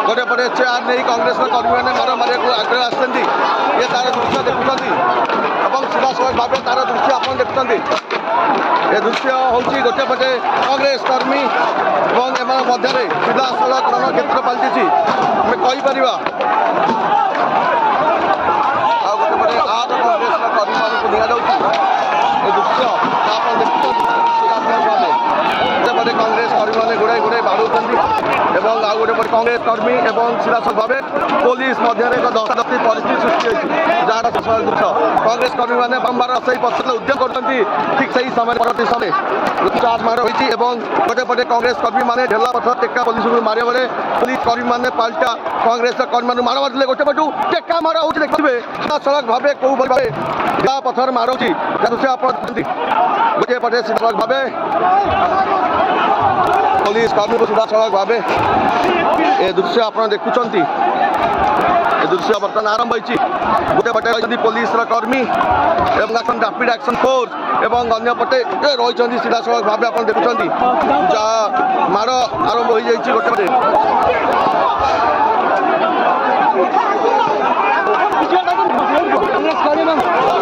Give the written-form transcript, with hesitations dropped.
गोटे पटे चेयर नहीं कांग्रेस कर्मी मैंने मार मारे आगे आसती ये तार दृश्य देखुं सीधासल भाव तार दृश्य आप देखुं ये दृश्य हूँ गोटे पटे कांग्रेस कर्मी और एम मध्य सीधासल रणक्षेत्र पलटि आम कहीपर गोटे पटे आप कांग्रेस कर्मी मान दि दृश्य आप देखुं गोटे कांग्रेस कर्मी मैंने गुड़ाई गुड़ाई बाड़ुंट आ गोटे पटे कांग्रेस कर्मी और सीधासल भाव पुलिस मध्य एक दस्तादस्ती परिस्थिति सृष्टि होती जार दृश्य कांग्रेस कर्मी मैंने बारंबार सही पक्ष उद्योग कर ठीक से समय परवर्ती समय चार्ज मार होती गोटे पटे कांग्रेस कर्मी मैंने ढेला पथर टेक्का पुलिस को मारे बेले पुलिस कर्मी मैंने पाल्टा कांग्रेस कर्मी मैंने मार मारे गोटे पटू टेक्का मार हो देखिए सीधासलख भाव कौ भाव ढेला पथर मार दृश्य आप गोटे पटे सीधासलख भाव पुलिस कर्मी को सीधासलख भाव ए दृश्य आप देखुं दृश्य बर्तमान आरंभ होती गोटे पटे पुलिस कर्मी एवं रैपिड एक्शन फोर्स एवं अन्य पटे रही सीधासलख भाव आप देखुं जहाँ माड़ आरंभ हो जाए गोटे पटे कांग्रेस कर्मी